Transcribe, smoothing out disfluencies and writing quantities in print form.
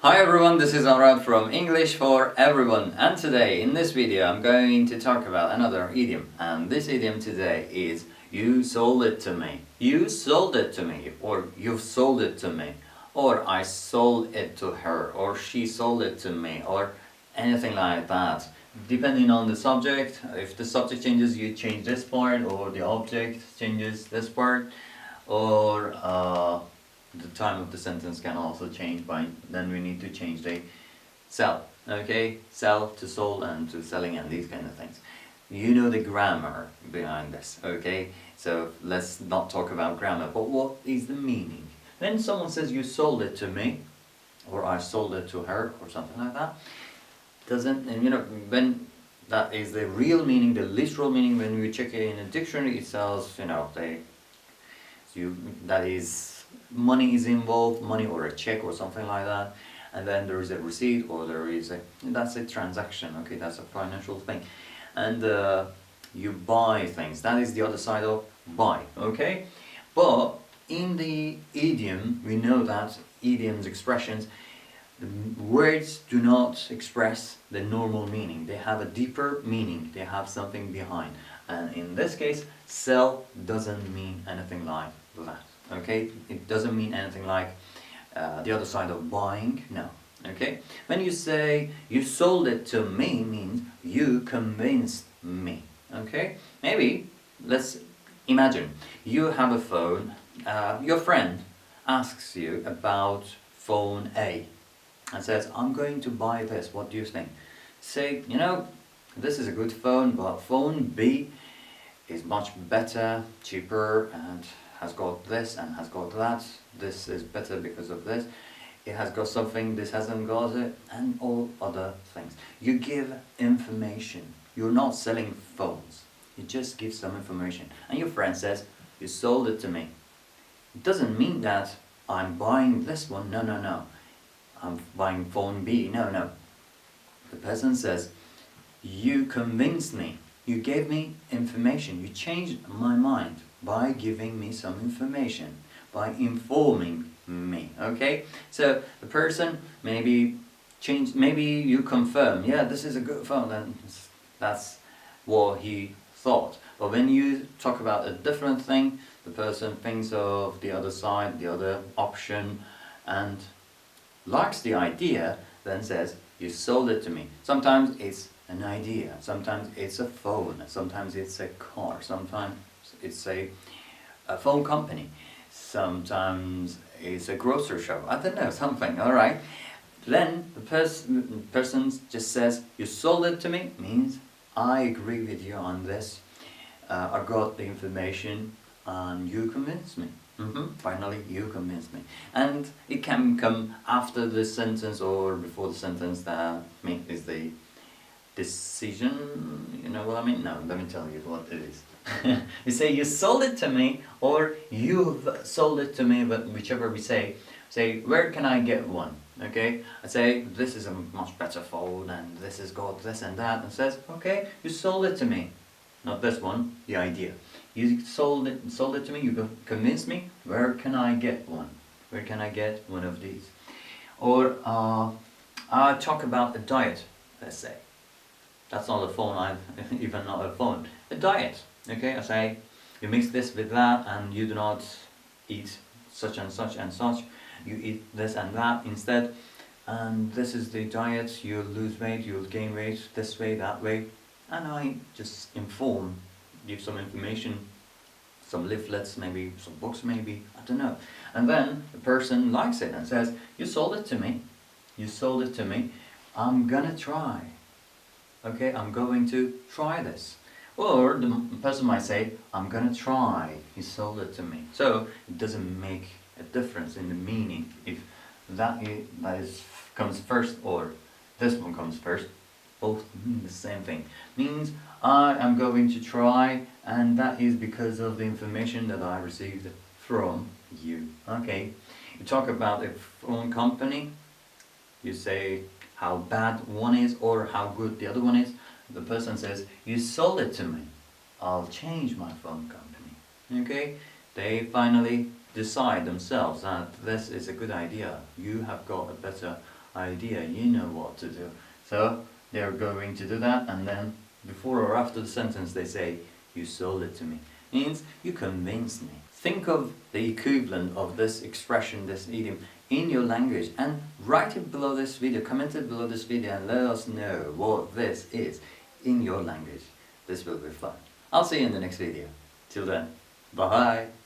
Hi everyone, this is Arad from English for Everyone, and today in this video I'm going to talk about another idiom, and this idiom today is you sold it to me. You sold it to me, or you've sold it to me, or I sold it to her, or she sold it to me, or anything like that. Depending on the subject, if the subject changes you change this part, or the object changes this part, or the time of the sentence can also change, by then we need to change the sell, okay? Sell to sold and to selling and these kind of things. You know the grammar behind this, okay? So let's not talk about grammar, but what is the meaning? When someone says you sold it to me, or I sold it to her, or something like that, doesn't, and when that is the real meaning, the literal meaning, when we check it in a dictionary, it says, that is money is involved, money or a check or something like that, and then there is a receipt, or that's a transaction, okay, that's a financial thing, and you buy things, that is the other side of buy, okay? But in the idiom, we know that idioms, expressions, words do not express the normal meaning, they have a deeper meaning, they have something behind, and in this case, sell doesn't mean anything like that. Okay, it doesn't mean anything like the other side of buying, no. Okay, when you say you sold it to me, means you convinced me. Okay, maybe let's imagine you have a phone, your friend asks you about phone A and says, I'm going to buy this, what do you think? Say, this is a good phone, but phone B is much better, cheaper, and has got this and has got that. This is better because of this. It has got something, this hasn't got it, and all other things. You give information. You're not selling phones. You just give some information. And your friend says, you sold it to me. It doesn't mean that I'm buying this one. No, no, no. I'm buying phone B. No, no. The person says, you convinced me. You gave me information. You changed my mind by giving me some information, by informing me, okay? So the person maybe you confirm, yeah, this is a good phone, and that's what he thought. But when you talk about a different thing, the person thinks of the other side, the other option, and likes the idea, then says, you sold it to me. Sometimes it's an idea, sometimes it's a phone, sometimes it's a car, sometimes it's a phone company, sometimes it's a grocery shop, I don't know, something, alright? Then the person just says, you sold it to me, means I agree with you on this, I got the information and you convinced me. Finally, you convinced me. And it can come after the sentence or before the sentence, that is the decision, you know what I mean? No, let me tell you what it is. You say you sold it to me, or you've sold it to me, but whichever we say, where can I get one? Okay, I say this is a much better phone and this has got this and that, and says, okay, you sold it to me. Not this one, the idea. You sold it to me, you convinced me, where can I get one? Where can I get one of these? Or I talk about a diet, let's say. That's not a phone, even not a phone. A diet, okay? I say, you mix this with that and you do not eat such and such and such. You eat this and that instead. And this is the diet, you'll lose weight, you'll gain weight, this way, that way. And I just inform, give some information, some leaflets, maybe some books, maybe, I don't know. And then the person likes it and says, you sold it to me, you sold it to me, I'm gonna try. Okay, I'm going to try this. Or the person might say, I'm gonna try, you sold it to me. So it doesn't make a difference in the meaning if that comes first or this one comes first. Both mean the same thing. Means I am going to try, and that is because of the information that I received from you. Okay, you talk about a phone company, you say how bad one is or how good the other one is. The person says, you sold it to me, I'll change my phone company. Okay, they finally decide themselves that this is a good idea, you have got a better idea, you know what to do. So they're going to do that, and then before or after the sentence they say, you sold it to me. Means you convinced me. Think of the equivalent of this expression, this idiom, in your language, and write it below this video, comment it below this video, and let us know what this is in your language. This will be fun. I'll see you in the next video. Till then, bye.